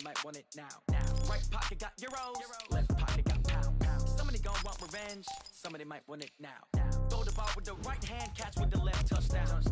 might want it now. Right pocket got euros, left pocket got pounds. Somebody gon' want revenge, somebody might want it now. Throw the ball with the right hand, catch with the left, touchdown.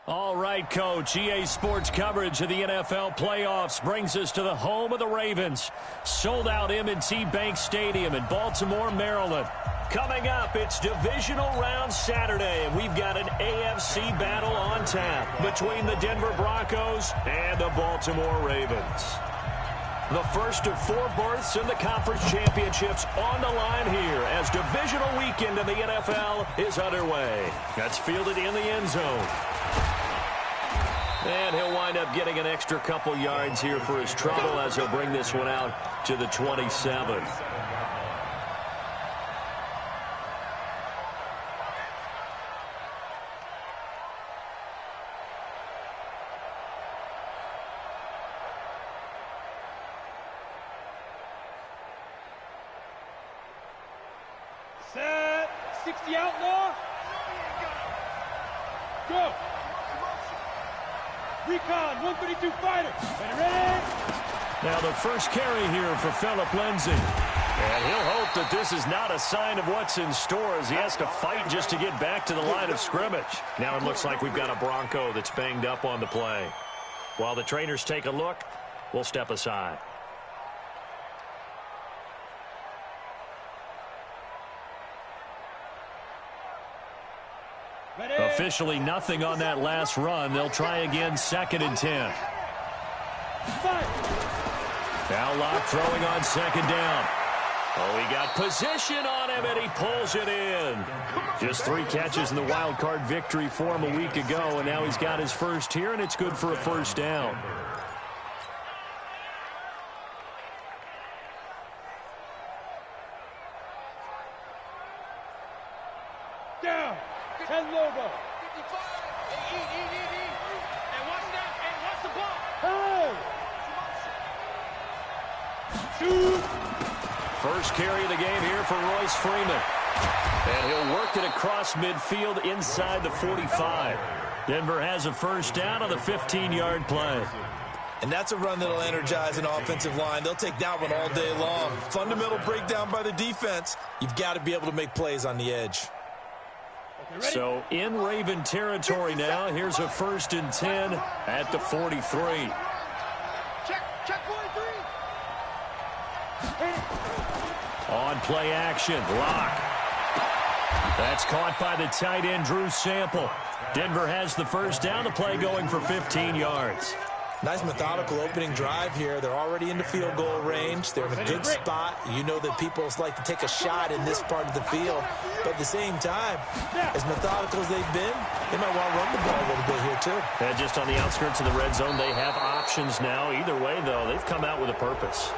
All right, Coach. EA Sports coverage of the NFL playoffs brings us to the home of the Ravens. Sold out M&T Bank Stadium in Baltimore, Maryland. Coming up, it's divisional round Saturday, and we've got an AFC battle on tap between the Denver Broncos and the Baltimore Ravens. The first of 4 berths in the conference championships on the line here as divisional weekend in the NFL is underway. That's fielded in the end zone. And he'll wind up getting an extra couple yards here for his trouble as he'll bring this one out to the 27. Set. 60 outlaw. Go. Recon, 132 fighter. Ready? Now the first carry here for Phillip Lindsay. And he'll hope that this is not a sign of what's in store as he has to fight just to get back to the line of scrimmage. Now it looks like we've got a Bronco that's banged up on the play. While the trainers take a look, we'll step aside. Officially nothing on that last run. They'll try again, 2nd and 10. Now Locke throwing on 2nd down. Oh, he got position on him, and he pulls it in. Just 3 catches in the wild card victory for him a week ago, and now he's got his first here, and it's good for a first down. Down. 10 logo. 55. And watch that. And watch the ball. Hey. 2. First carry of the game here for Royce Freeman. And he'll work it across midfield inside the 45. Denver has a first down on the 15-yard play. And that's a run that'll energize an offensive line. They'll take that one all day long. Fundamental breakdown by the defense. You've got to be able to make plays on the edge. So in Raven territory now. Here's a 1st and 10 at the 43. Check 43. On play action, Locke. That's caught by the tight end, Drew Sample. Denver has the first down. The play going for 15 yards. Nice methodical opening drive here. They're already into field goal range. They're in a good spot. You know that people like to take a shot in this part of the field. But at the same time, as methodical as they've been, they might want to run the ball a little bit here too. And just on the outskirts of the red zone, they have options now. Either way, though, they've come out with a purpose.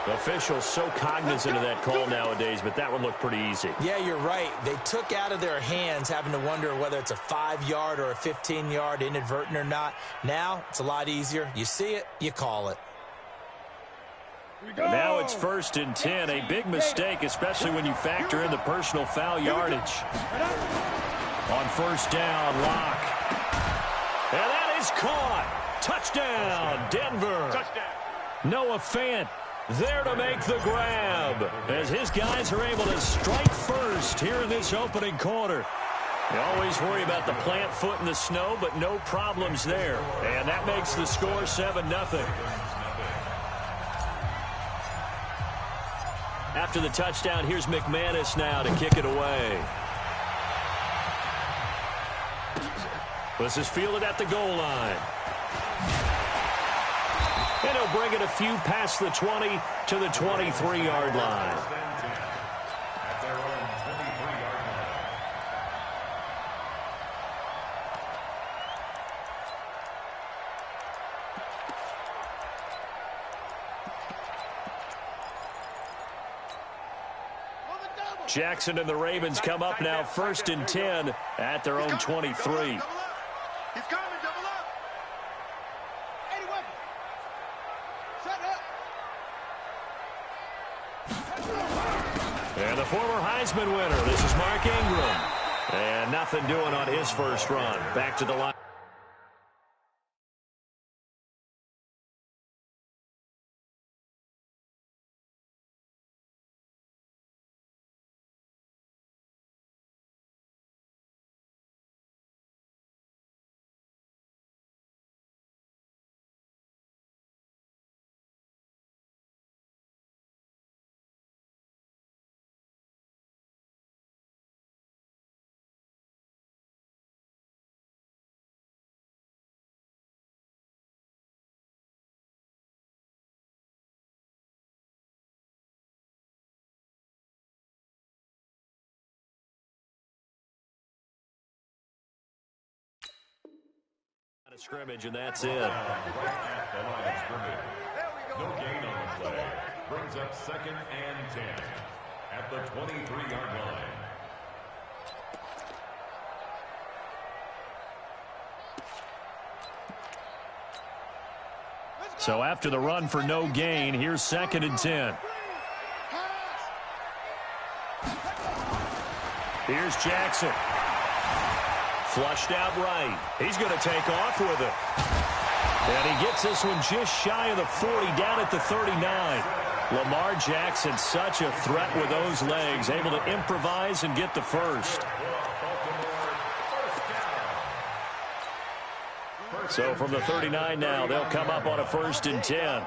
The officials so cognizant of that call nowadays, but that one looked pretty easy. Yeah, you're right. They took out of their hands having to wonder whether it's a 5-yard or a 15-yard inadvertent or not. Now, it's a lot easier. You see it, you call it. Now it's 1st and 10. A big mistake, especially when you factor in the personal foul yardage. On first down, Locke. And that is caught. Touchdown, Denver. Touchdown. Noah Fant there to make the grab as his guys are able to strike first here in this opening quarter. You always worry about the plant foot in the snow, but no problems there. And that makes the score 7-0. After the touchdown, here's McManus now to kick it away. This is fielded at the goal line. And he'll bring it a few past the 20 to the 23-yard line. Jackson and the Ravens come up now 1st and 10 at their own 23. He's coming, double up. 81. Set up. And the former Heisman winner, this is Mark Ingram. And nothing doing on his first run. Back to the line. Scrimmage, and that's it. Right at the line of scrimmage. No gain on the play. Brings up 2nd and 10 at the 23-yard line. So after the run for no gain, here's 2nd and 10. Here's Jackson. Flushed out right. He's going to take off with it. And he gets this one just shy of the 40, down at the 39. Lamar Jackson, such a threat with those legs, able to improvise and get the first. So from the 39 now, they'll come up on a 1st and 10.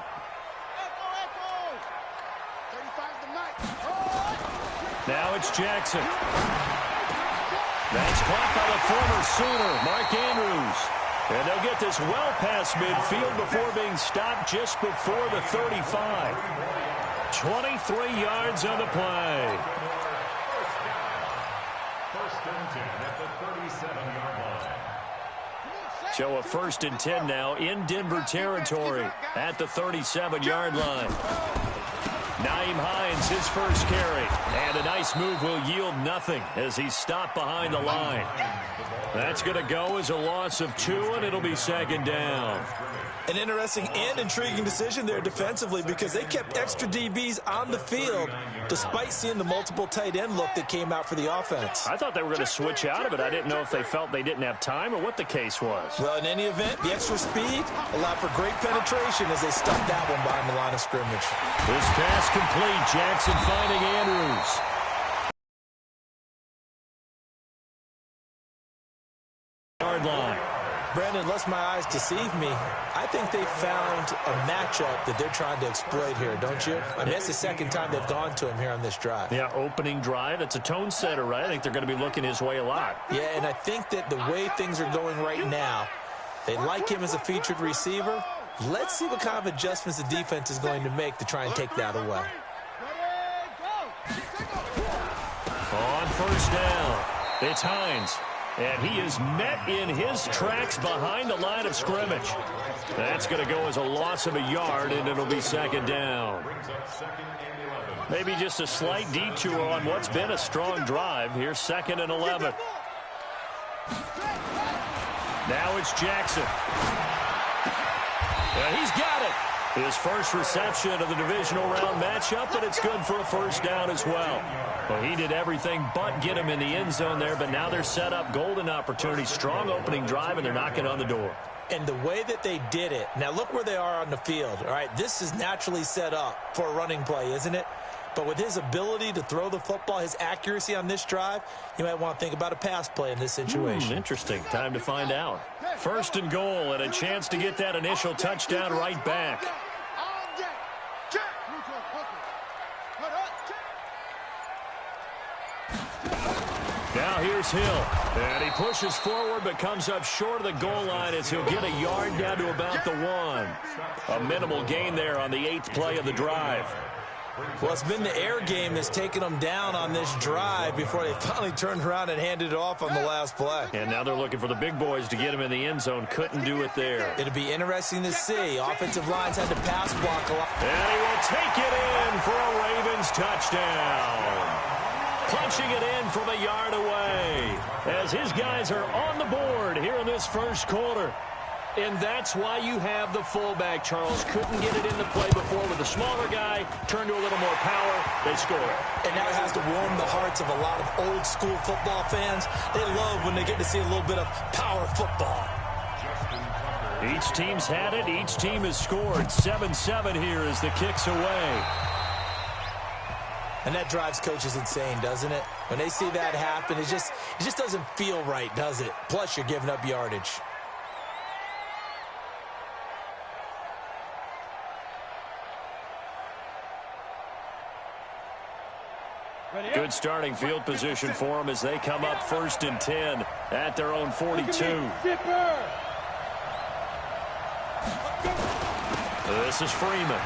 Now it's Jackson. That's caught by the former Sooner, Mark Andrews. And they'll get this well past midfield before being stopped just before the 35. 23 yards on the play. First and 10 at the 37-yard line. So a 1st and 10 now in Denver territory at the 37-yard line. Naeem Hines, his first carry. And a nice move will yield nothing as he's stopped behind the line. That's going to go as a loss of 2, and it'll be 2nd down. An interesting and intriguing decision there defensively because they kept extra DBs on the field despite seeing the multiple tight end look that came out for the offense. I thought they were going to switch out of it. I didn't know if they felt they didn't have time or what the case was. Well, in any event, the extra speed allowed for great penetration as they stuffed that one behind the line of scrimmage. This pass complete. Jackson finding Andrews. Yard line. Brandon, unless my eyes deceive me, I think they found a matchup that they're trying to exploit here, don't you? I mean, that's the 2nd time they've gone to him here on this drive. Yeah, opening drive. It's a tone setter, right? I think they're going to be looking his way a lot. Yeah, and I think that the way things are going right now, they like him as a featured receiver. Let's see what kind of adjustments the defense is going to make to try and take that away. On 1st down, it's Hines. And he is met in his tracks behind the line of scrimmage. That's going to go as a loss of a yard, and it'll be 2nd down. Maybe just a slight detour on what's been a strong drive. Here's 2nd and 11. Now it's Jackson. And he's got it. His first reception of the divisional round matchup, and it's good for a 1st down as well. Well, he did everything but get him in the end zone there, but now they're set up. Golden opportunity, strong opening drive, and they're knocking on the door. And the way that they did it, now look where they are on the field. All right, this is naturally set up for a running play, isn't it? But with his ability to throw the football, his accuracy on this drive, you might want to think about a pass play in this situation. Interesting. Time to find out. 1st and goal, and a chance to get that initial touchdown right back. Now here's Hill. And he pushes forward but comes up short of the goal line as he'll get a yard down to about the 1. A minimal gain there on the 8th play of the drive. Well, it's been the air game that's taken them down on this drive before they finally turned around and handed it off on the last play. And now they're looking for the big boys to get him in the end zone. Couldn't do it there. It'll be interesting to see. Offensive lines had to pass block a lot. And he will take it in for a Ravens touchdown. Punching it in from a yard away as his guys are on the board here in this first quarter. And that's why you have the fullback, Charles. Couldn't get it into play before with the smaller guy. Turned to a little more power. They score. And that has to warm the hearts of a lot of old-school football fans. They love when they get to see a little bit of power football. Each team's had it. Each team has scored. 7-7 here as the kick's away. And that drives coaches insane, doesn't it? When they see that happen, it just doesn't feel right, does it? Plus, you're giving up yardage. Good starting field position for them as they come up 1st and 10 at their own 42. This is Freeman.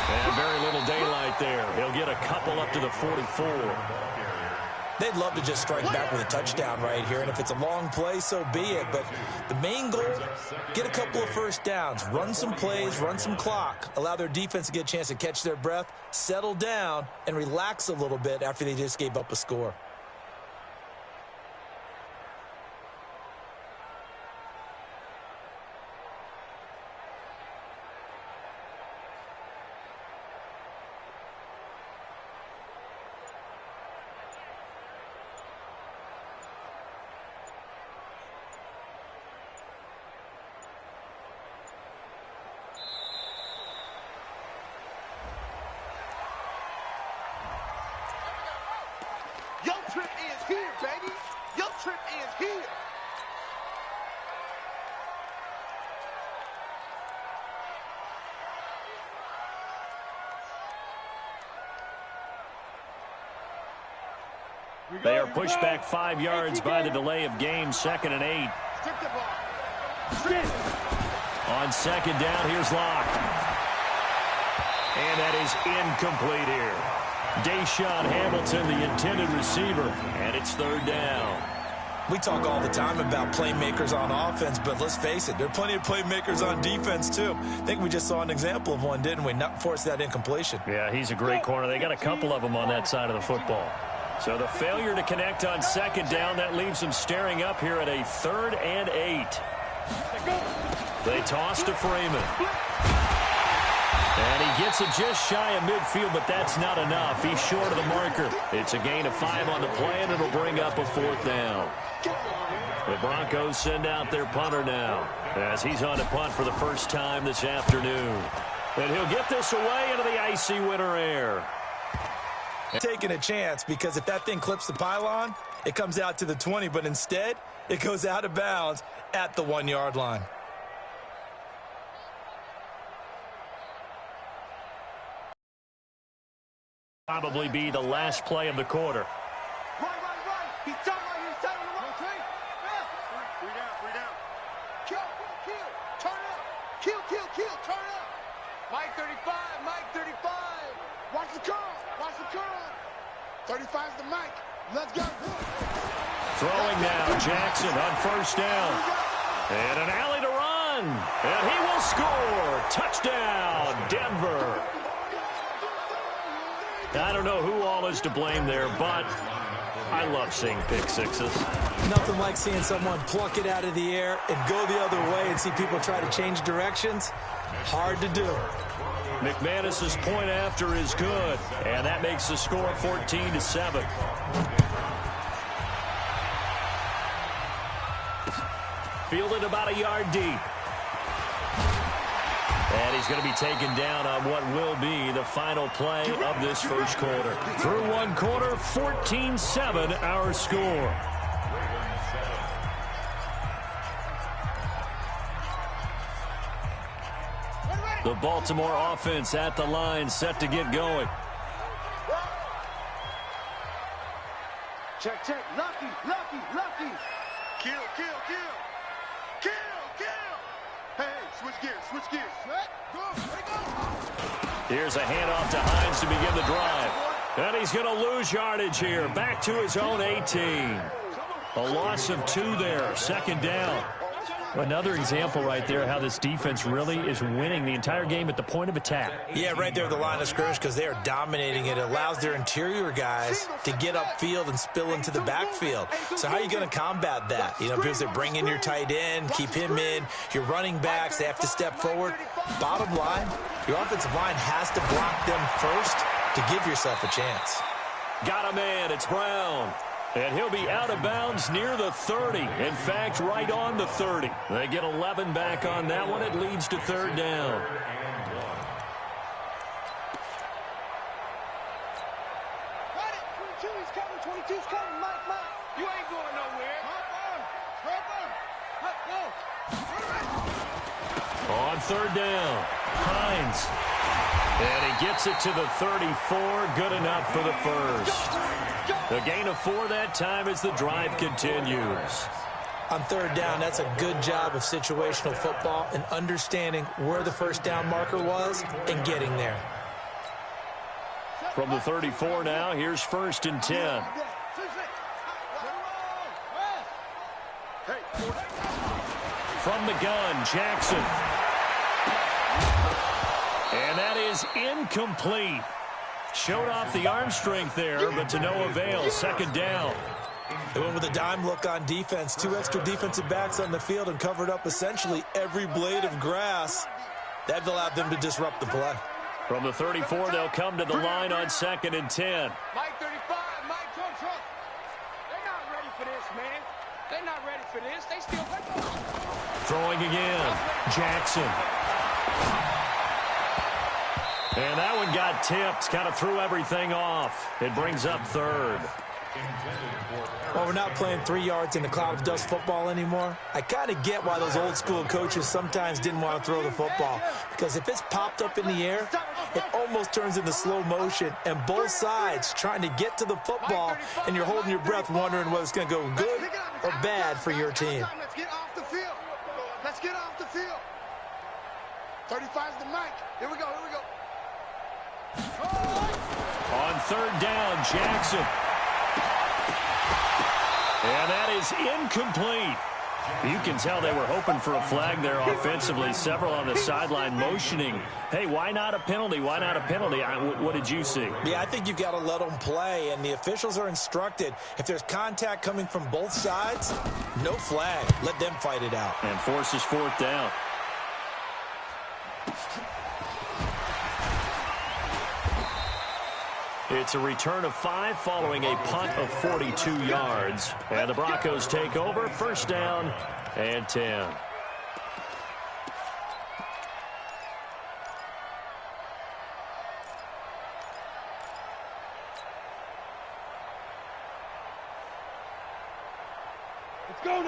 And very little daylight there. He'll get a couple up to the 44. They'd love to just strike back with a touchdown right here, and if it's a long play, so be it. But the main goal, get a couple of first downs, run some plays, run some clock, allow their defense to get a chance to catch their breath, settle down, and relax a little bit after they just gave up a score. Your trip is here, baby. Your trip is here. They are pushed back 5 yards by the delay of game. 2nd and 8. Strip the ball. On 2nd down, here's Locke. And that is incomplete here. Deshaun Hamilton, the intended receiver, and it's 3rd down. We talk all the time about playmakers on offense, but let's face it, there are plenty of playmakers on defense, too. I think we just saw an example of one, didn't we? Not force that incompletion. Yeah, he's a great corner. They got a couple of them on that side of the football. So the failure to connect on 2nd down, that leaves them staring up here at a 3rd and 8. They toss to Freeman. And he gets it just shy of midfield, but that's not enough. He's short of the marker. It's a gain of 5 on the play, and it'll bring up a 4th down. The Broncos send out their punter now as he's on to punt for the first time this afternoon. And he'll get this away into the icy winter air. Taking a chance, because if that thing clips the pylon, it comes out to the 20, but instead, it goes out of bounds at the 1-yard line. Probably be the last play of the quarter. Right. He's tight right here. He's tight on the right. Three down. Kill. Turn up. Kill. Turn up. Mike 35. Watch the curl. 35's the Mike. Let's go. Throwing now, Jackson on 1st down. And an alley to run. And he will score. Touchdown, Denver. I don't know who all is to blame there, but I love seeing pick sixes. Nothing like seeing someone pluck it out of the air and go the other way and see people try to change directions. Hard to do. McManus's point after is good, and that makes the score 14-7. Fielded about a yard deep. And he's going to be taken down on what will be the final play of this first quarter. Through 1 quarter, 14-7 our score. The Baltimore offense at the line, set to get going. Check, check. Lucky, lucky, lucky. Kill, kill, kill. Kill, kill. Hey, switch gears, switch gears. Set, go, ready, go. Here's a handoff to Hines to begin the drive. And he's going to lose yardage here. Back to his own 18. A loss of 2 there. Second down. Another example right there how this defense really is winning the entire game at the point of attack. Yeah, right there at the line of scrimmage because they are dominating it. It allows their interior guys to get upfield and spill into the backfield. So how are you going to combat that? You know, because they bring in your tight end, keep him in. Your running backs, they have to step forward. Bottom line, your offensive line has to block them first to give yourself a chance. Got a man. It's Brown. And he'll be out of bounds near the 30. In fact, right on the 30. They get 11 back on that one. It leads to third down. Got it. 22 is coming. 22's coming. Mike, Mike. You ain't going nowhere. Go. On third down, Hines. And he gets it to the 34. Good enough for the first. A gain of 4 that time as the drive continues. On third down, that's a good job of situational football and understanding where the first down marker was and getting there. From the 34 now, here's 1st and 10. From the gun, Jackson. And that is incomplete. Showed off the arm strength there, but to no avail. Second down. They went with a dime look on defense. 2 extra defensive backs on the field and covered up essentially every blade of grass. That allowed them to disrupt the play. From the 34, they'll come to the line on 2nd and 10. Mike 35, Mike Trump. They're not ready for this, man. They're not ready for this. They still Throwing again, Jackson. And that one got tipped, kind of threw everything off. It brings up third. Well, we're not playing 3 yards in the cloud of dust football anymore. I kind of get why those old school coaches sometimes didn't want to throw the football. Because if it's popped up in the air, it almost turns into slow motion. And both sides trying to get to the football, and you're holding your breath wondering whether it's going to go good or bad for your team. Let's get off the field. Let's get off the field. 35's the mic. Here we go, here we go. On third down, Jackson. And that is incomplete. You can tell they were hoping for a flag there offensively. Several on the sideline motioning. Hey, why not a penalty? Why not a penalty? What did you see? Yeah, I think you've got to let them play, and the officials are instructed. If there's contact coming from both sides, no flag. Let them fight it out. And forces 4th down. It's a return of 5 following a punt of 42 yards. And the Broncos take over. 1st down and 10.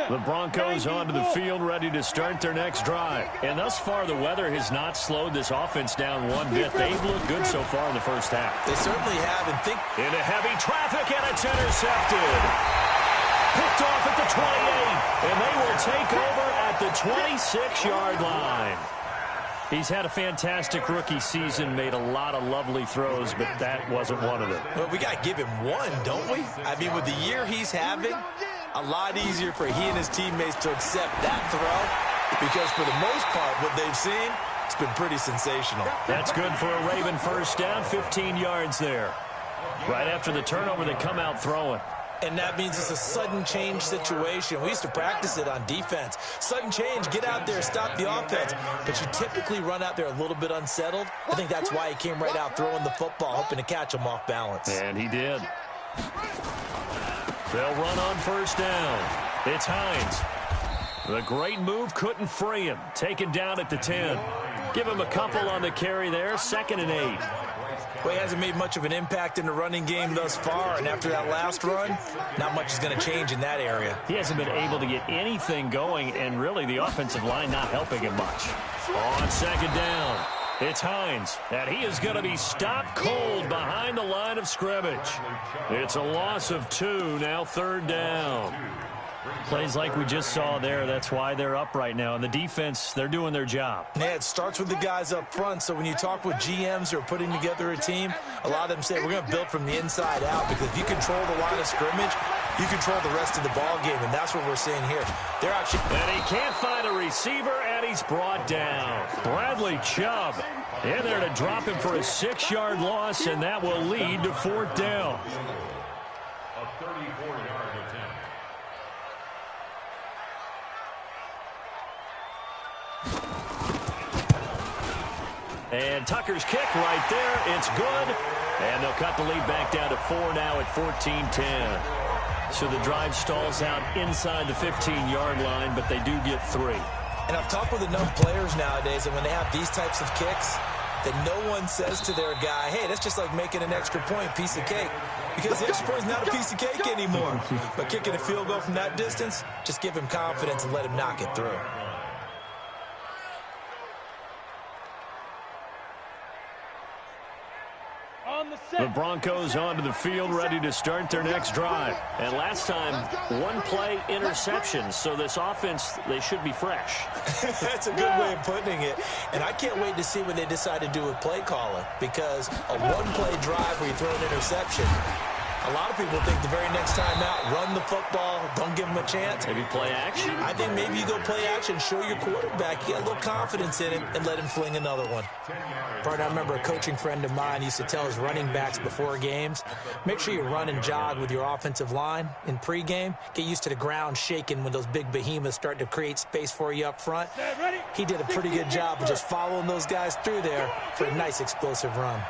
The Broncos onto the field, ready to start their next drive. And thus far, the weather has not slowed this offense down one bit. They've looked good so far in the first half. They certainly have. And think into heavy traffic, and it's intercepted. Picked off at the 28, and they will take over at the 26-yard line. He's had a fantastic rookie season, made a lot of lovely throws, but that wasn't one of them. Well, we got to give him one, don't we? I mean, with the year he's having, a lot easier for he and his teammates to accept that throw because for the most part, what they've seen, it's been pretty sensational. That's good for a Raven first down, 15 yards there. Right after the turnover, they come out throwing. And that means it's a sudden change situation. We used to practice it on defense. Sudden change, get out there, stop the offense. But you typically run out there a little bit unsettled. I think that's why he came right out throwing the football, hoping to catch him off balance. And he did. They'll run on first down. It's Hines. The great move couldn't free him. Taken down at the 10. Give him a couple on the carry there. 2nd and 8. Well, he hasn't made much of an impact in the running game thus far, and after that last run, not much is going to change in that area. He hasn't been able to get anything going, and really the offensive line not helping him much. On 2nd down, It's Hines, and he is going to be stopped cold behind the line of scrimmage. It's a loss of 2, now 3rd down. Plays like we just saw there, that's why they're up right now. And the defense, they're doing their job. Yeah, it starts with the guys up front. So when you talk with GMs who are putting together a team, a lot of them say we're going to build from the inside out, because if you control the line of scrimmage, you control the rest of the ball game, and that's what we're seeing here. They're actually... And he can't find a receiver, and he's brought down. Bradley Chubb in there to drop him for a 6-yard loss, and that will lead to 4th down. A 34-yard attempt. And Tucker's kick right there. It's good. And they'll cut the lead back down to 4 now at 14-10. So the drive stalls out inside the 15-yard line, but they do get 3. And I've talked with enough players nowadays that when they have these types of kicks, that no one says to their guy, hey, that's just like making an extra point, piece of cake. Because the extra point is not a piece of cake anymore. But kicking a field goal from that distance, just give him confidence and let him knock it through. The Broncos onto the field, ready to start their next drive. And last time, 1-play interception. So this offense, they should be fresh. That's a good way of putting it. And I can't wait to see what they decide to do with play calling. Because a 1-play drive where you throw an interception, a lot of people think the very next time out, run the football, don't give them a chance. Maybe play action? I think maybe you go play action, show your quarterback, get a little confidence in him, and let him fling another one. Part I remember a coaching friend of mine used to tell his running backs before games, make sure you run and jog with your offensive line in pregame. Get used to the ground shaking when those big behemoths start to create space for you up front. He did a pretty good job of just following those guys through there for a nice explosive run.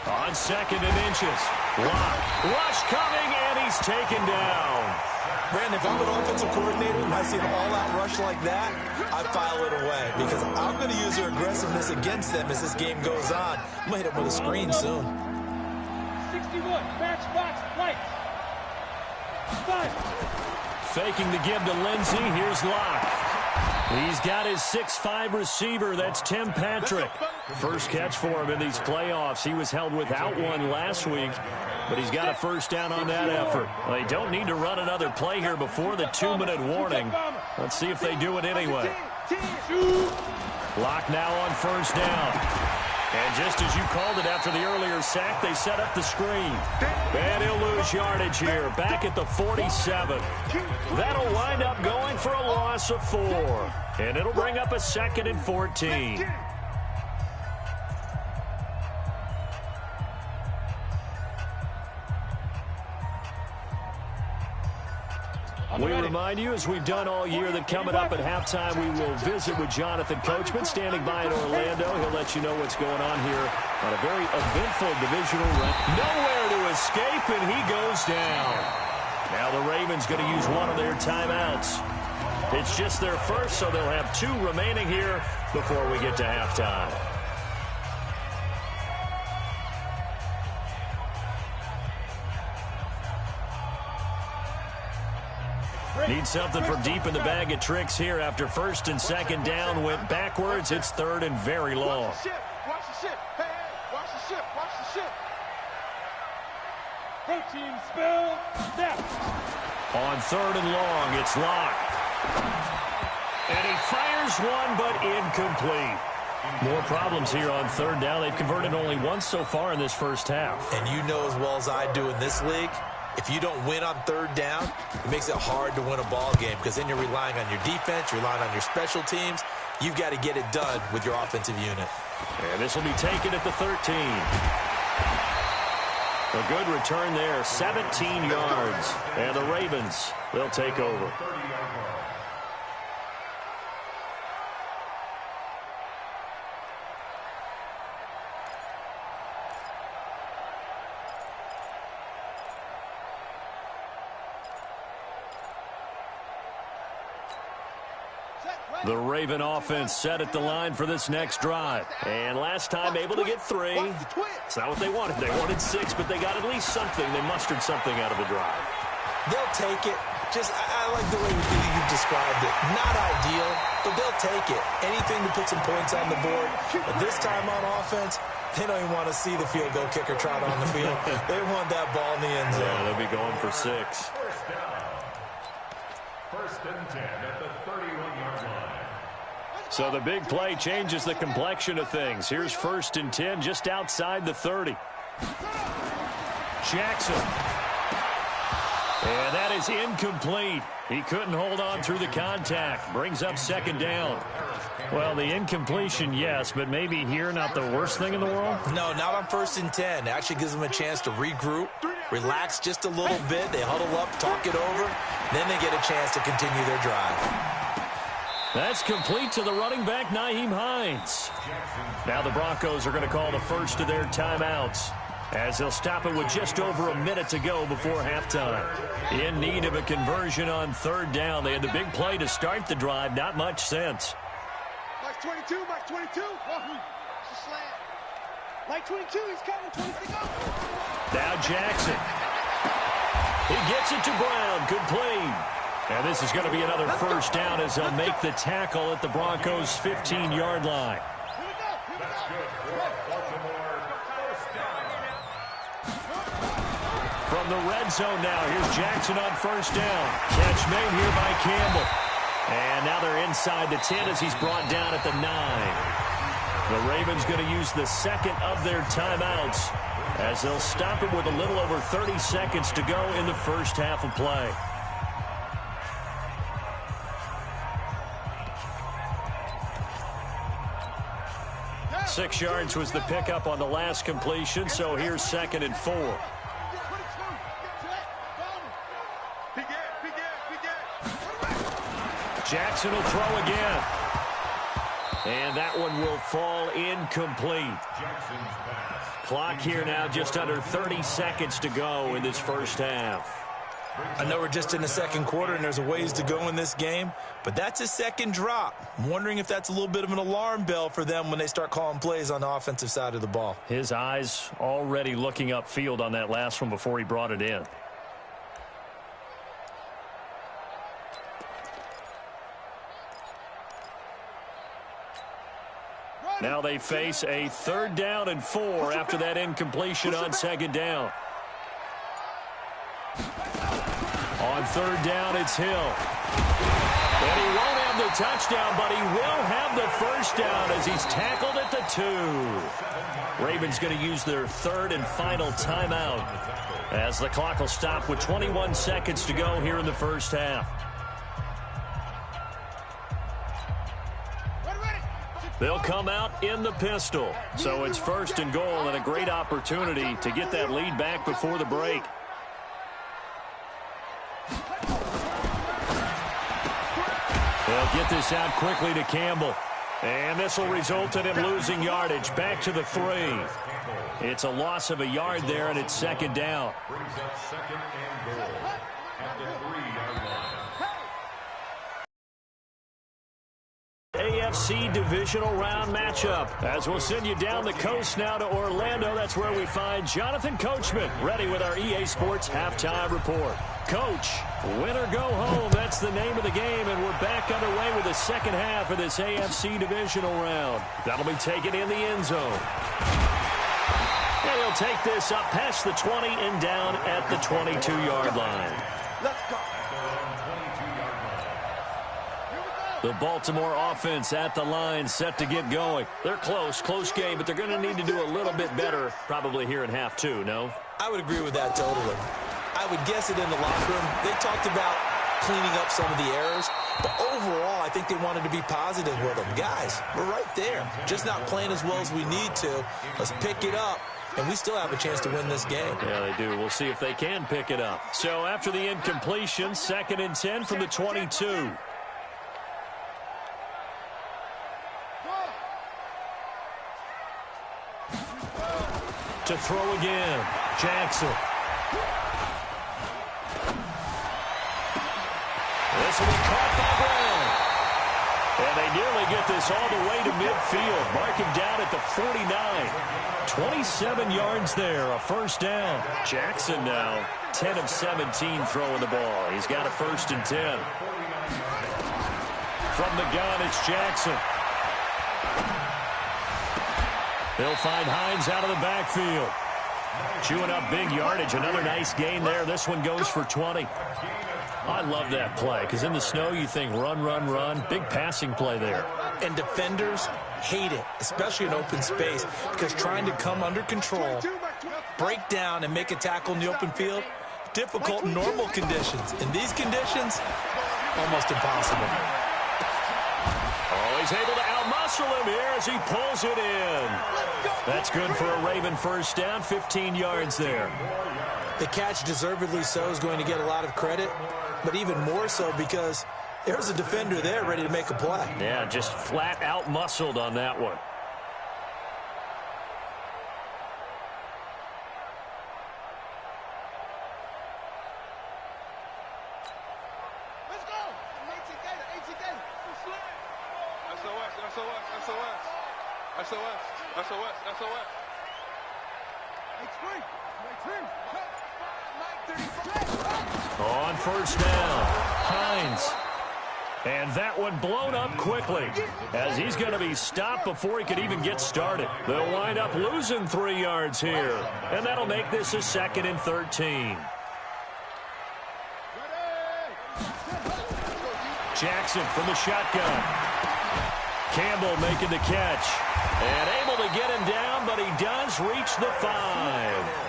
On 2nd and inches. Rush coming, and he's taken down. Brandon, if I'm an offensive coordinator and I see an all-out rush like that, I file it away because I'm going to use their aggressiveness against them as this game goes on. I'm going to hit them with a screen soon. 61, match box, right. 5. Faking the give to Lindsey. Here's Locke. He's got his 6'5" receiver. That's Tim Patrick. First catch for him in these playoffs. He was held without one last week, but he's got a first down on that effort. They don't need to run another play here before the 2-minute warning. Let's see if they do it anyway. Locke now on first down. And just as you called it after the earlier sack, they set up the screen. And he'll lose yardage here, back at the 47. That'll wind up going for a loss of 4. And it'll bring up a 2nd and 14. We remind you, as we've done all year, that coming up at halftime, we will visit with Jonathan Coachman, standing by in Orlando. He'll let you know what's going on here on a very eventful divisional run. Nowhere to escape, and he goes down. Now the Ravens going to use one of their timeouts. It's just their first, so they'll have 2 remaining here before we get to halftime. Need something from deep in the bag of tricks here after 1st and 2nd down. Went backwards. It's 3rd and very long. Watch the ship. Watch the ship. Hey, hey. Watch the ship. Watch the ship. Protein spill. Snap. On 3rd and long, it's Locke. And he fires one, but incomplete. More problems here on 3rd down. They've converted only once so far in this first half. And you know as well as I do in this league, if you don't win on 3rd down, it makes it hard to win a ball game because then you're relying on your defense, you're relying on your special teams. You've got to get it done with your offensive unit. And this will be taken at the 13. A good return there, 17 yards. And the Ravens, they'll take over. The Raven offense set at the line for this next drive. And last time able to get 3. It's not what they wanted. They wanted 6, but they got at least something. They mustered something out of the drive. They'll take it. I like the way you've described it. Not ideal, but they'll take it. Anything to put some points on the board. But this time on offense, they don't even want to see the field goal kicker trot on the field. They want that ball in the end zone. Yeah, they'll be going for 6. First down. First and 10 at the 31-yard line. So the big play changes the complexion of things. Here's first and 10 just outside the 30. Jackson. And that is incomplete. He couldn't hold on through the contact. Brings up second down. Well, the incompletion, yes, but maybe here not the worst thing in the world? No, not on first and 10. It actually gives them a chance to regroup, relax just a little bit. They huddle up, talk it over. Then they get a chance to continue their drive. That's complete to the running back, Nyheim Hines. Now the Broncos are going to call the first of their timeouts, as they'll stop it with just over a minute to go before halftime. In need of a conversion on third down. They had the big play to start the drive. Not much sense. Mike 22, Mike 22. Oh, it's a slant. Mike 22, he's coming. 26 up. Now Jackson. He gets it to Brown. Complete. And this is going to be another first down as they'll make the tackle at the Broncos' 15-yard line. That's good for Baltimore. First down. From the red zone now, here's Jackson on first down. Catch made here by Campbell. And now they're inside the 10 as he's brought down at the 9. The Ravens going to use the second of their timeouts as they'll stop it with a little over 30 seconds to go in the first half of play. Six yards was the pickup on the last completion, so here's second and 4. Jackson will throw again. And that one will fall incomplete. Clock here now just under 30 seconds to go in this first half. I know we're just in the second quarter and there's a ways to go in this game, but that's a second drop. I'm wondering if that's a little bit of an alarm bell for them when they start calling plays on the offensive side of the ball. His eyes already looking upfield on that last one before he brought it in. Now they face a third down and 4 after that incompletion on second down. On third down, it's Hill. And he won't have the touchdown, but he will have the first down as he's tackled at the 2. Ravens going to use their third and final timeout as the clock will stop with 21 seconds to go here in the first half. They'll come out in the pistol. So it's first and goal and a great opportunity to get that lead back before the break. They'll get this out quickly to Campbell. And this will result in him losing yardage back to the 3. It's a loss of a yard there, and it's second down. Brings up second and goal at the 3-yard line. AFC divisional round matchup. As we'll send you down the coast now to Orlando, that's where we find Jonathan Coachman, ready with our EA Sports halftime report. Coach, win or go home, that's the name of the game, and we're back underway with the second half of this AFC divisional round. That'll be taken in the end zone. And he'll take this up past the 20 and down at the 22-yard line. Let's go. The Baltimore offense at the line, set to get going. They're close game, but they're going to need to do a little bit better probably here in half 2, no? I would agree with that totally. I would guess it in the locker room. They talked about cleaning up some of the errors, but overall, I think they wanted to be positive with them. Guys, we're right there. Just not playing as well as we need to. Let's pick it up, and we still have a chance to win this game. Yeah, they do. We'll see if they can pick it up. So after the incompletion, second and 10 from the 22. To throw again, Jackson. This will be caught by Brown. And they nearly get this all the way to midfield. Mark him down at the 49. 27 yards there, a first down. Jackson now 10 of 17 throwing the ball. He's got a 1st and 10. From the gun, it's Jackson. They'll find Hines out of the backfield. Chewing up big yardage. Another nice gain there. This one goes for 20. I love that play because in the snow you think run, run, run. Big passing play there. And defenders hate it, especially in open space, because trying to come under control, break down, and make a tackle in the open field, difficult in normal conditions. In these conditions, almost impossible. Oh, he's able to outmuscle him here as he pulls it in. That's good for a Raven first down, 15 yards there. The catch, deservedly so, is going to get a lot of credit, but even more so because there's a defender there ready to make a play. Yeah, just flat out muscled on that one. Let's go. 18 gator, 18 gator. SOS, SOS, SOS. SOS, SOS, SOS. On first down, Hines. And that one blown up quickly as he's going to be stopped before he could even get started. They'll wind up losing 3 yards here, and that'll make this a 2nd and 13. Jackson from the shotgun. Campbell making the catch. And able to get him down, but he does reach the 5.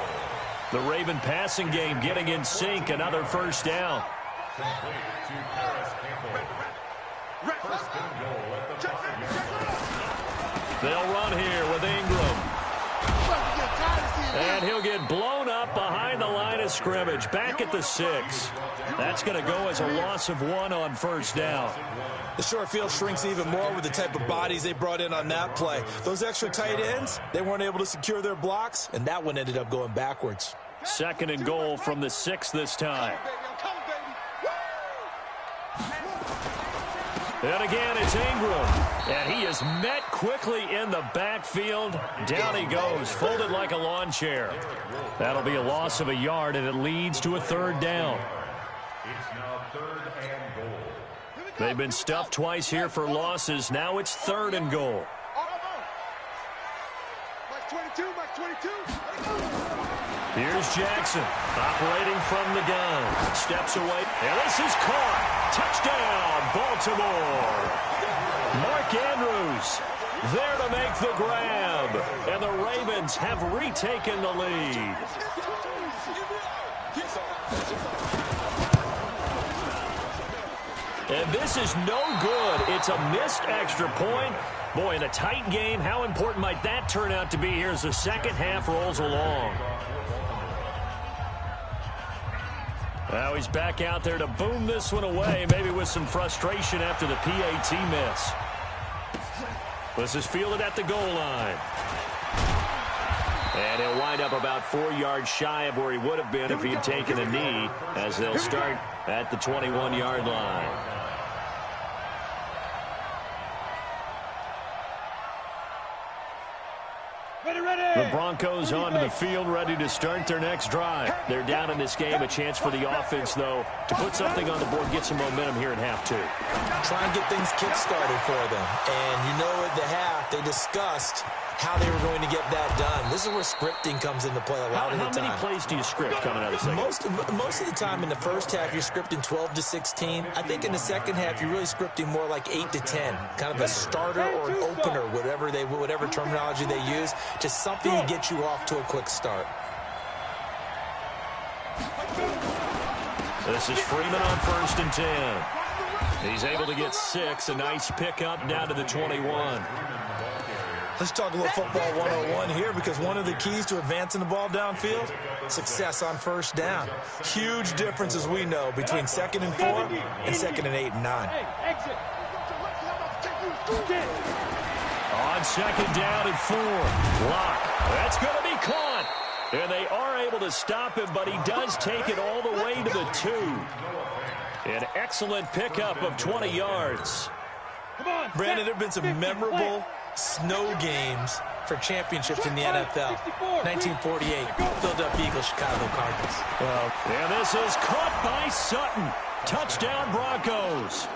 The Raven passing game getting in sync. Another first down. They'll run here with Ingram. And he'll get blown up behind the line of scrimmage. Back at the 6. That's going to go as a loss of 1 on first down. The short field shrinks even more with the type of bodies they brought in on that play. Those extra tight ends, they weren't able to secure their blocks, and that one ended up going backwards. 2nd and goal from the 6 this time. And again, it's Ingram. And he is met quickly in the backfield. Down he goes, folded like a lawn chair. That'll be a loss of a yard, and it leads to a 3rd down. It's now 3rd and goal. They've been stuffed twice here for losses. Now it's 3rd and goal. Here's Jackson operating from the gun. Steps away. And this is caught. Touchdown, Baltimore. Mark Andrews there to make the grab. And the Ravens have retaken the lead. And this is no good. It's a missed extra point. Boy, in a tight game, how important might that turn out to be here as the second half rolls along? Now he's back out there to boom this one away, maybe with some frustration after the PAT miss. This is fielded at the goal line. And he'll wind up about 4 yards shy of where he would have been if he had taken a knee, as they'll start at the 21-yard line. The Broncos onto the field, ready to start their next drive. They're down in this game. A chance for the offense, though, to put something on the board, get some momentum here in half 2. Try and get things kick-started for them. And you know at the half, they discussed how they were going to get that done. This is where scripting comes into play a lot of the time. How many plays do you script coming out of the second? Most of the time in the first half, you're scripting 12 to 16. I think in the second half, you're really scripting more like 8 to 10. Kind of a starter or an opener, whatever terminology they use. Just something to get you off to a quick start. This is Freeman on 1st and 10. He's able to get 6. A nice pickup down to the 21. Let's talk a little football 101 here, because one of the keys to advancing the ball downfield, success on first down. Huge difference, as we know, between 2nd and 4 and 2nd and 8 and 9. On 2nd down and 4. Lock. That's going to be caught. And they are able to stop him, but he does take it all the way to the 2. An excellent pickup of 20 yards. Brandon, there have been some memorable snow games for championships in the NFL. 1948, Philadelphia Eagles, Chicago Cardinals. And this is caught by Sutton. Touchdown, Broncos.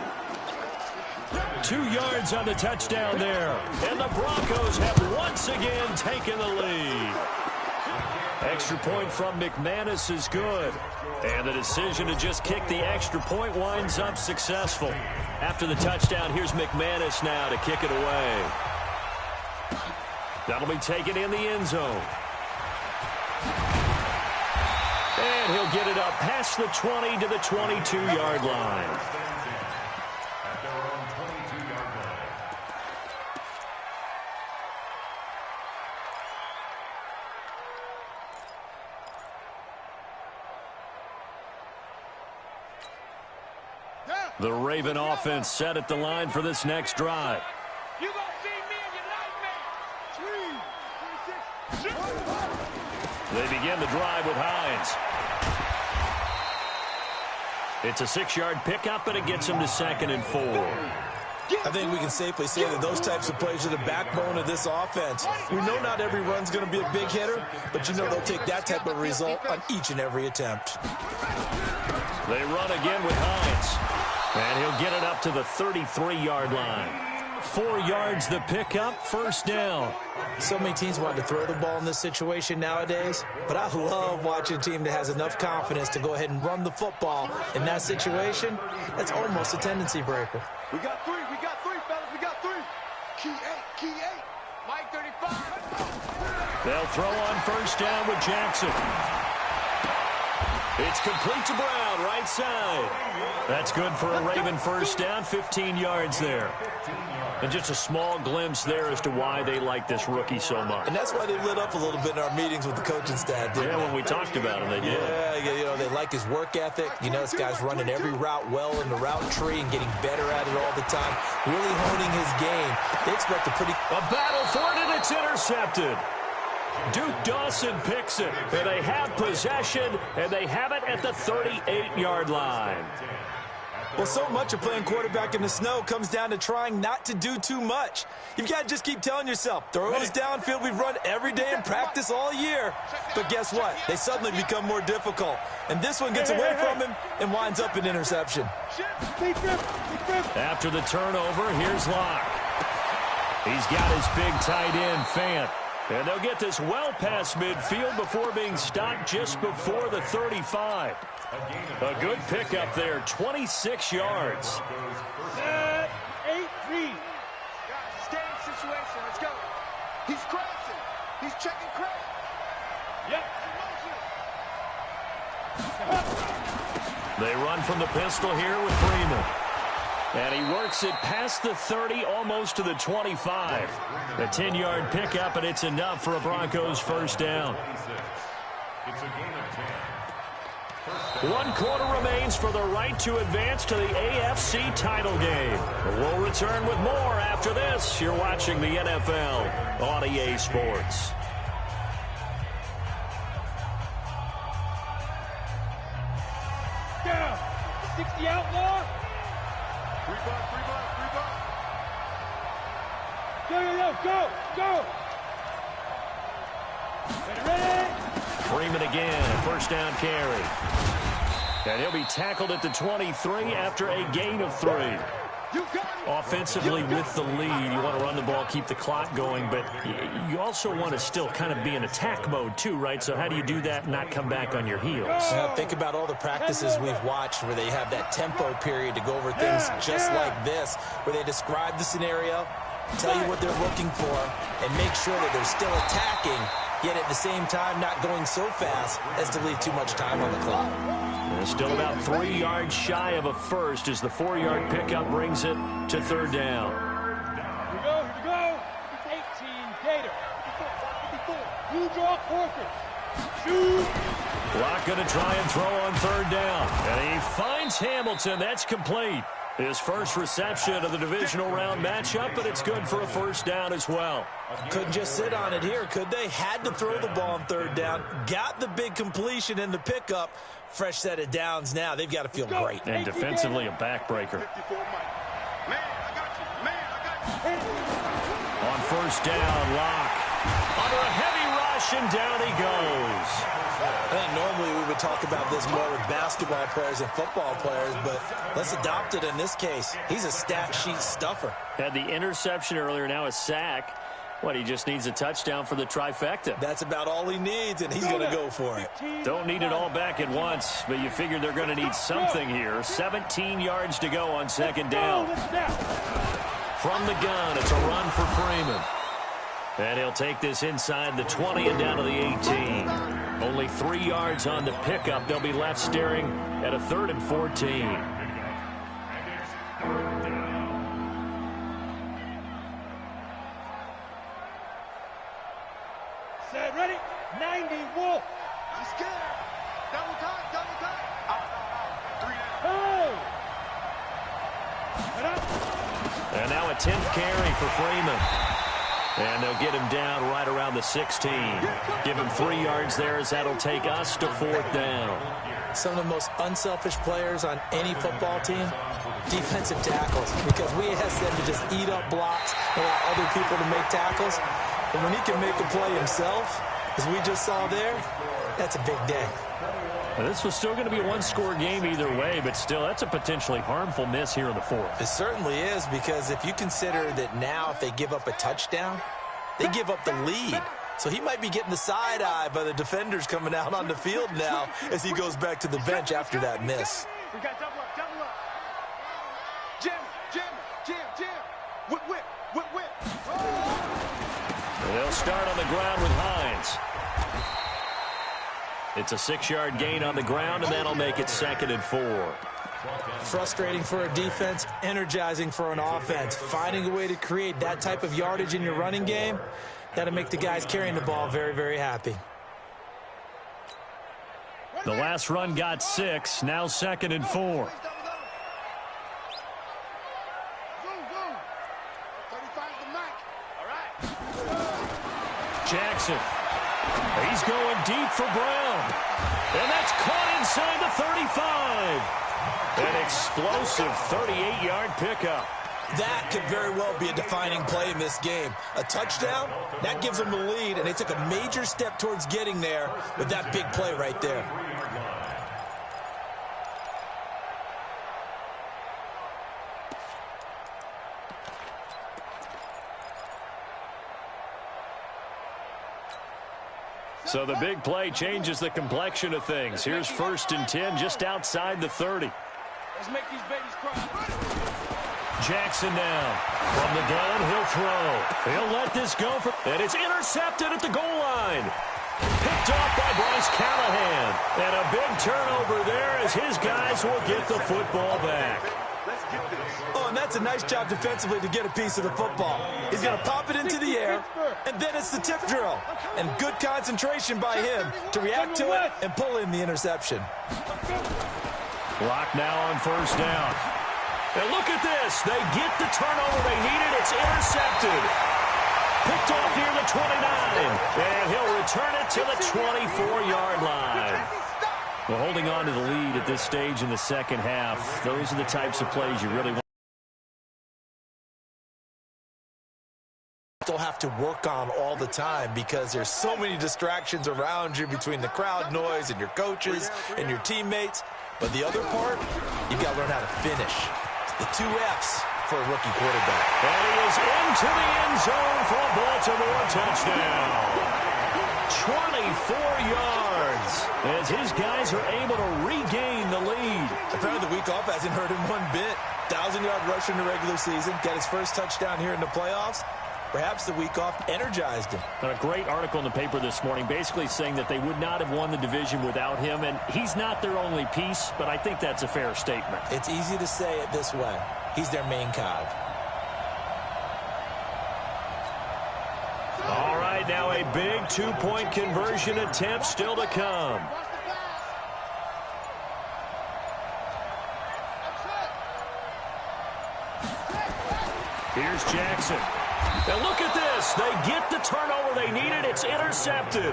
2 yards on the touchdown there. And the Broncos have once again taken the lead. Extra point from McManus is good. And the decision to just kick the extra point winds up successful. After the touchdown, here's McManus now to kick it away. That'll be taken in the end zone. And he'll get it up past the 20 to the 22-yard line. The Raven offense set at the line for this next drive. You gonna see me in your nightmare. They begin the drive with Hines. It's a 6-yard pickup, and it gets him to 2nd and 4. I think we can safely say that those types of plays are the backbone of this offense. We know not every run's going to be a big hitter, but you know they'll take that type of result on each and every attempt. They run again with Hines. And he'll get it up to the 33-yard line. 4 yards the pickup, first down. So many teams want to throw the ball in this situation nowadays, but I love watching a team that has enough confidence to go ahead and run the football. In that situation, that's almost a tendency breaker. We got three, fellas, we got 3. Key 8, Mike 35. They'll throw on first down with Jackson. It's complete to Brown, right side. That's good for a Raven first down, 15 yards there. And just a small glimpse there as to why they like this rookie so much. And that's why they lit up a little bit in our meetings with the coaching staff, didn't they? When we talked about him, they did. Yeah, you know, they like his work ethic. You know, this guy's running every route well in the route tree and getting better at it all the time, really honing his game. They expect a pretty... A battle for it, and it's intercepted. Duke Dawson picks it. And they have possession, and they have it at the 38-yard line. Well, so much of playing quarterback in the snow comes down to trying not to do too much. You've got to just keep telling yourself, throws downfield we've run every day in practice all year. But guess what? They suddenly become more difficult. And this one gets away from him and winds up an interception. After the turnover, here's Locke. He's got his big tight end, Fant. And they'll get this well past midfield before being stopped just before the 35. A good pickup there, 26 yards. 8-3. Stay in situation. Let's go. He's crossing. He's checking crack. Yep. They run from the pistol here with Freeman. And he works it past the 30, almost to the 25. A 10-yard pickup, and it's enough for a Broncos first down. It's a game of 10. 1 quarter remains for the right to advance to the AFC title game. We'll return with more after this. You're watching the NFL on EA Sports. Down. 60 outlaw. 3 bucks. Go. Ready? Freeman again, first down carry. And he'll be tackled at the 23 after a gain of 3. Offensively with the lead, you want to run the ball, keep the clock going, but you also want to still kind of be in attack mode too, right? So how do you do that and not come back on your heels? Think about all the practices we've watched where they have that tempo period to go over things just like this, where they describe the scenario, tell you what they're looking for, and make sure that they're still attacking, yet at the same time not going so fast as to leave too much time on the clock. And still about 3 yards shy of a first as the 4-yard pickup brings it to third down. Here we go. It's 18, Gator. 54. You draw Corker. Shoot. Locke going to try and throw on third down. And he finds Hamilton. That's complete. His first reception of the divisional round matchup, but it's good for a first down as well. Couldn't just sit on it here, could they? Had to throw the ball on third down. Got the big completion in the pickup. Fresh set of downs now. They've got to feel great. And defensively, a backbreaker. 54 Mike. Man, I got you. Man. On first down, Locke. Under a heavy rush, and down he goes. Normally we would talk about this more with basketball players and football players, but let's adopt it in this case. He's a stat sheet stuffer. Had the interception earlier, now a sack. What, he just needs a touchdown for the trifecta. That's about all he needs, and he's going to go for it. Don't need it all back at once, but you figure they're going to need something here. 17 yards to go on second down. From the gun, it's a run for Freeman. And he'll take this inside the 20 and down to the 18. Only 3 yards on the pickup. They'll be left staring at a 3rd and 14. Set, ready? 90, Wolf. I'm scared. Double time, double time. Out. 3 down. And now a 10th carry for Freeman. And they'll get him down right around the 16. Give him 3 yards there as that'll take us to 4th down. Some of the most unselfish players on any football team, defensive tackles, because we ask them to just eat up blocks and allow other people to make tackles. And when he can make a play himself, as we just saw there, that's a big day. Well, this was still going to be a one-score game either way, but still, that's a potentially harmful miss here in the 4th. It certainly is, because if you consider that now if they give up a touchdown, they give up the lead. So he might be getting the side eye by the defenders coming out on the field now as he goes back to the bench after that miss. We got double up, double up. Jim. Whip. They'll start on the ground with Hines. It's a 6-yard gain on the ground, and that'll make it 2nd and 4. Frustrating for a defense, energizing for an offense. Finding a way to create that type of yardage in your running game, that'll make the guys carrying the ball very, very happy. The last run got 6, now 2nd and 4. Jackson. He's going deep for Brown. And that's caught inside the 35. An explosive 38-yard pickup. That could very well be a defining play in this game. A touchdown, that gives them the lead, and they took a major step towards getting there with that big play right there. So the big play changes the complexion of things. Here's 1st and 10 just outside the 30. Let's make these babies cry. Jackson now. From the gun, he'll throw. He'll let this go. And it's intercepted at the goal line. Picked off by Bryce Callahan. And a big turnover there as his guys will get the football back. Oh, and that's a nice job defensively to get a piece of the football. He's going to pop it into the air, and then it's the tip drill. And good concentration by him to react to it and pull in the interception. Lock now on 1st down. And look at this. They get the turnover they needed. It's intercepted. Picked off near the 29. And he'll return it to the 24-yard line. Well, holding on to the lead at this stage in the second half, those are the types of plays you really want. Still have to work on all the time because there's so many distractions around you between the crowd noise and your coaches and your teammates. But the other part, you've got to learn how to finish. The 2 F's for a rookie quarterback. And he is into the end zone for a Baltimore touchdown. 24 yards as his guys are able to regain the lead. Apparently the week off hasn't hurt him one bit. 1,000-yard rush in the regular season. Got his first touchdown here in the playoffs. Perhaps the week off energized him. A great article in the paper this morning basically saying that they would not have won the division without him, and he's not their only piece, but I think that's a fair statement. It's easy to say it this way. He's their main cog. All right, now a big 2-point conversion attempt still to come. Here's Jackson. And look at this. They get the turnover they needed. It's intercepted.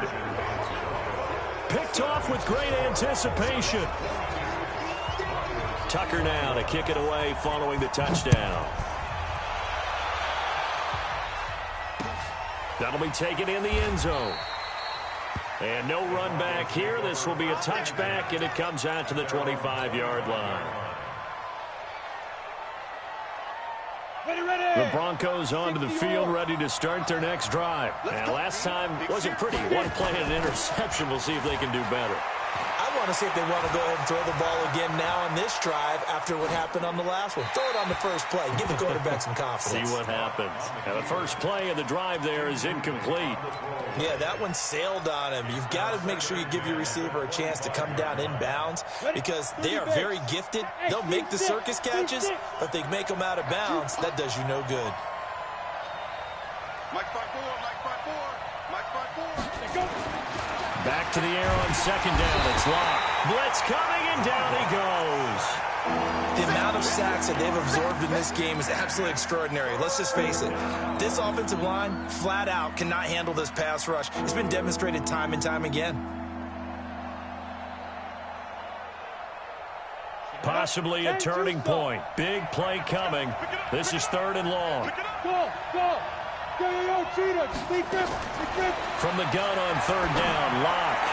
Picked off with great anticipation. Tucker now to kick it away following the touchdown. That'll be taken in the end zone. And no run back here. This will be a touchback, and it comes out to the 25-yard line. The Broncos onto the field, ready to start their next drive. And last time wasn't pretty. One play and an interception. We'll see if they can do better. I want to see if they want to go ahead and throw the ball again now on this drive after what happened on the last one. Throw it on the first play. Give the quarterback some confidence. See what happens. Now, the first play of the drive there is incomplete. Yeah, that one sailed on him. You've got to make sure you give your receiver a chance to come down inbounds because they are very gifted. They'll make the circus catches, but if they make them out of bounds, that does you no good. Mike 5-4, Mike 5-4, Mike 5-4. Back to the air on second down. It's Locke. Blitz coming, and down he goes. The amount of sacks that they've absorbed in this game is absolutely extraordinary. Let's just face it. This offensive line, flat out, cannot handle this pass rush. It's been demonstrated time and time again. Possibly a turning point. Big play coming. This is 3rd and long. Go. From the gun on 3rd down, Locke.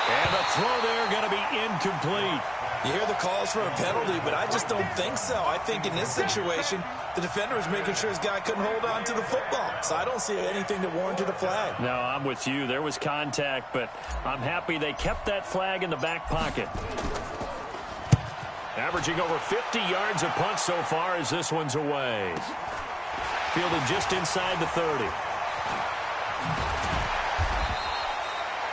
And the throw there going to be incomplete. You hear the calls for a penalty, but I just don't think so. I think in this situation, the defender was making sure his guy couldn't hold on to the football. So I don't see anything that warranted a flag. No, I'm with you. There was contact, but I'm happy they kept that flag in the back pocket. Averaging over 50 yards a punt so far as this one's away. Fielded just inside the 30.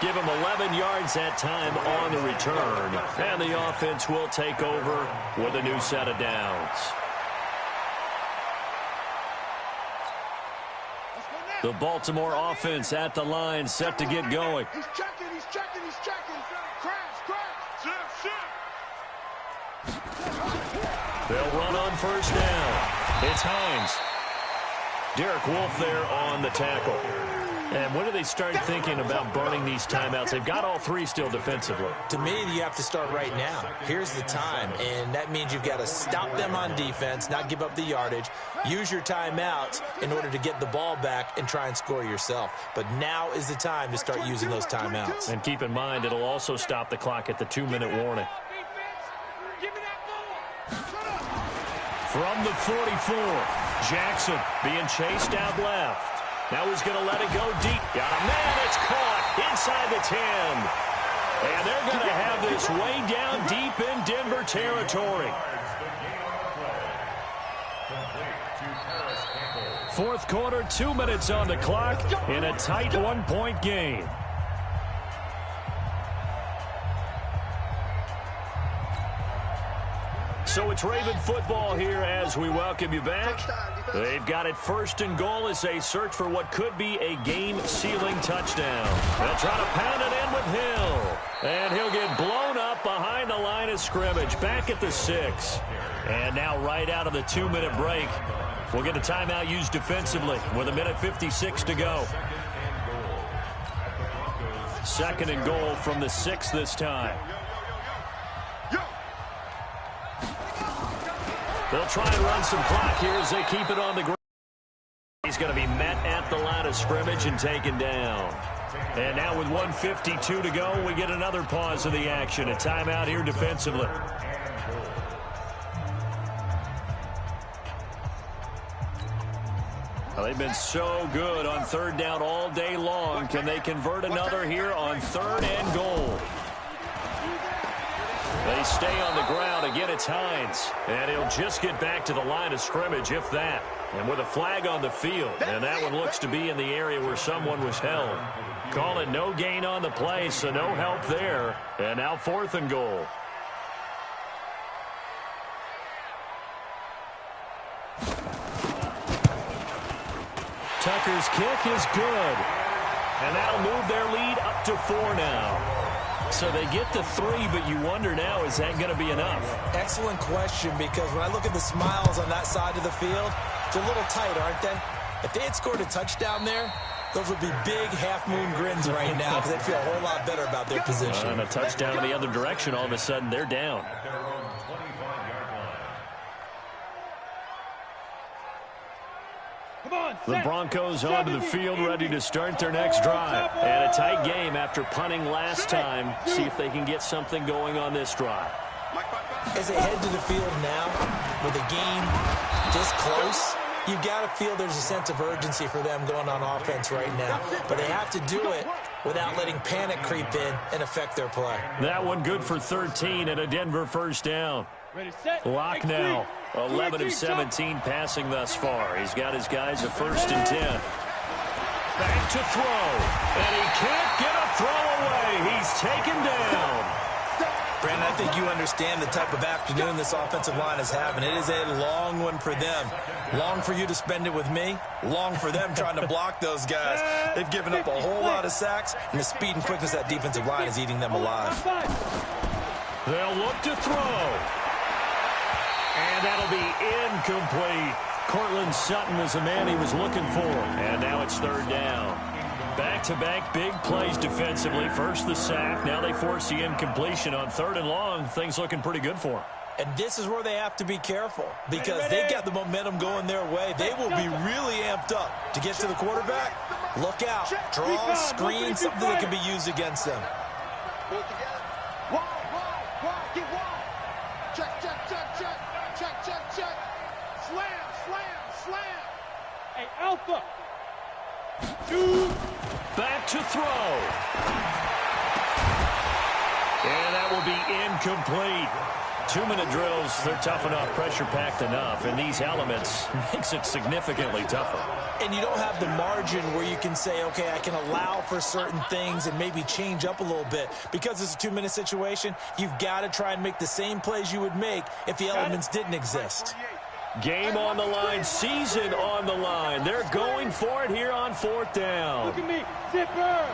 Give him 11 yards that time on the return. And the offense will take over with a new set of downs. The Baltimore offense at the line, set to get going. He's checking. Crash. They'll run on first down. It's Hines. Derek Wolfe there on the tackle. And when do they start thinking about burning these timeouts? They've got all 3 still defensively. To me, you have to start right now. Here's the time, and that means you've got to stop them on defense, not give up the yardage, use your timeouts in order to get the ball back and try and score yourself. But now is the time to start using those timeouts. And keep in mind, it'll also stop the clock at the 2-minute warning. From the 44, Jackson being chased out left. Now he's going to let it go deep. Got a man. It's caught inside the 10. And they're going to have this way down deep in Denver territory. 4th quarter, 2 minutes on the clock in a tight 1-point game. So it's Raven football here as we welcome you back. They've got it 1st and goal as they search for what could be a game-sealing touchdown. They'll try to pound it in with Hill. And he'll get blown up behind the line of scrimmage, back at the 6. And now right out of the 2-minute break, we'll get a timeout used defensively with 1:56 to go. 2nd and goal from the 6 this time. They'll try and run some clock here as they keep it on the ground. He's going to be met at the line of scrimmage and taken down. And now with 1:52 to go, we get another pause of the action. A timeout here defensively. Well, they've been so good on 3rd down all day long. Can they convert another here on 3rd and goal? They stay on the ground. Again, it's Hines. And he'll just get back to the line of scrimmage, if that. And with a flag on the field. And that one looks to be in the area where someone was held. Call it no gain on the play, so no help there. And now 4th and goal. Tucker's kick is good. And that'll move their lead up to 4 now. So they get to 3, but you wonder now, is that going to be enough? Excellent question, because when I look at the smiles on that side of the field, they're a little tight, aren't they? If they had scored a touchdown there, those would be big half-moon grins right now because they'd feel a whole lot better about their position. And a touchdown in the other direction, all of a sudden they're down. The Broncos onto the field ready to start their next drive. And a tight game after punting last time. See if they can get something going on this drive. As they head to the field now, with the game this close, you've got to feel there's a sense of urgency for them going on offense right now. But they have to do it without letting panic creep in and affect their play. That one good for 13 and a Denver first down. Lock now. 11 of 17 passing thus far. He's got his guys a 1st and 10. Back to throw. And he can't get a throw away. He's taken down. Brandon, I think you understand the type of afternoon this offensive line is having. It is a long one for them. Long for you to spend it with me. Long for them trying to block those guys. They've given up a whole lot of sacks, and the speed and quickness of that defensive line is eating them alive. They'll look to throw. And that'll be incomplete. Cortland Sutton was the man he was looking for. And now it's 3rd down. Back-to-back big plays defensively. First the sack. Now they force the incompletion on 3rd and long. Things looking pretty good for them. And this is where they have to be careful because they've got the momentum going their way. They will be really amped up to get to the quarterback. Look out. Draw, screen, something that can be used against them. Pull it together. Wide, get wide. Check. Slam. Hey, Alpha. Back to throw. And that will be incomplete. 2-minute drills, they're tough enough, pressure-packed enough, and these elements makes it significantly tougher. And you don't have the margin where you can say, okay, I can allow for certain things and maybe change up a little bit. Because it's a 2-minute situation, you've got to try and make the same plays you would make if the elements didn't exist. Game on the line, season on the line. They're going for it here on 4th down. Look at me, zipper.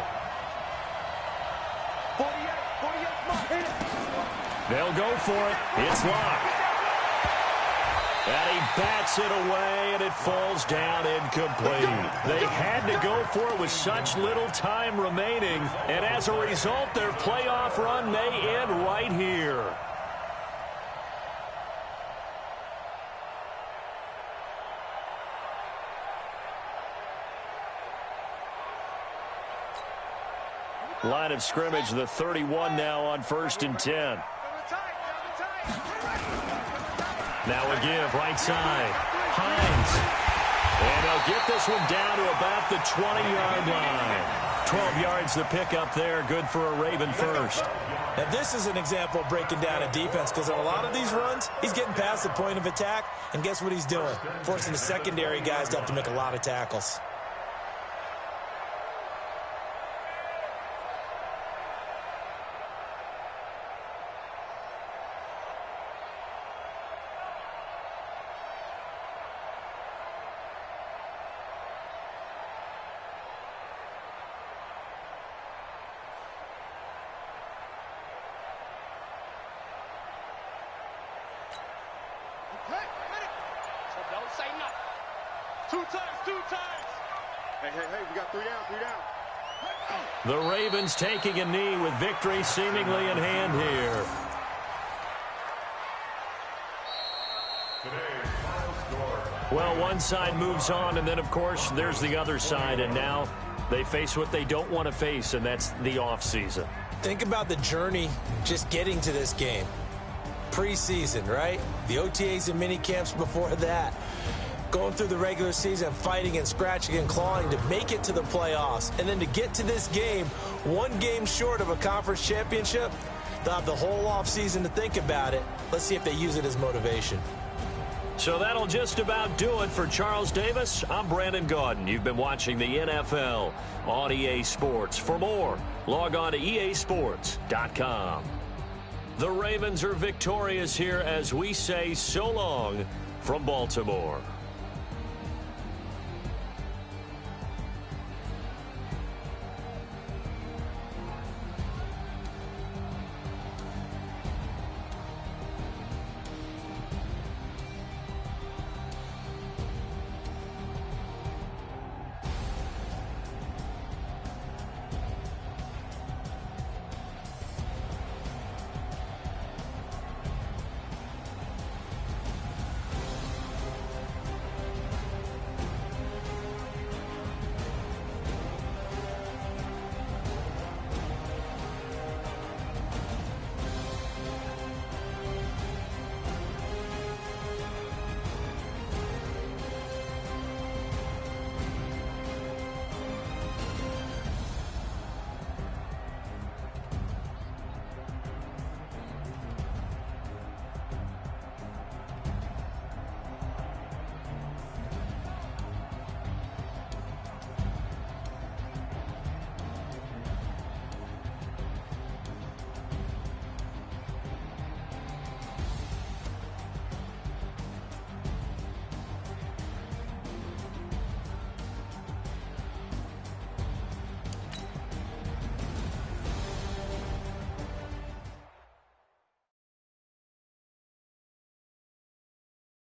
48, They'll go for it. It's locked. And he bats it away, and it falls down incomplete. They had to go for it with such little time remaining, and as a result, their playoff run may end right here. Line of scrimmage, the 31 now on 1st and 10. Now a give, right side. Hines. And they'll get this one down to about the 20-yard line. 12 yards the pickup there, good for a Raven first. Now this is an example of breaking down a defense because on a lot of these runs, he's getting past the point of attack, and guess what he's doing? Forcing the secondary guys to have to make a lot of tackles. Hey, we got 3 down. The Ravens taking a knee with victory seemingly in hand here. Well, one side moves on, and then, of course, there's the other side, and now they face what they don't want to face, and that's the offseason. Think about the journey just getting to this game. Preseason, right? The OTAs and mini camps before that. Going through the regular season, fighting and scratching and clawing to make it to the playoffs. And then to get to this game, one game short of a conference championship, they'll have the whole offseason to think about it. Let's see if they use it as motivation. So that'll just about do it for Charles Davis. I'm Brandon Gaudin. You've been watching the NFL on EA Sports. For more, log on to easports.com. The Ravens are victorious here as we say so long from Baltimore.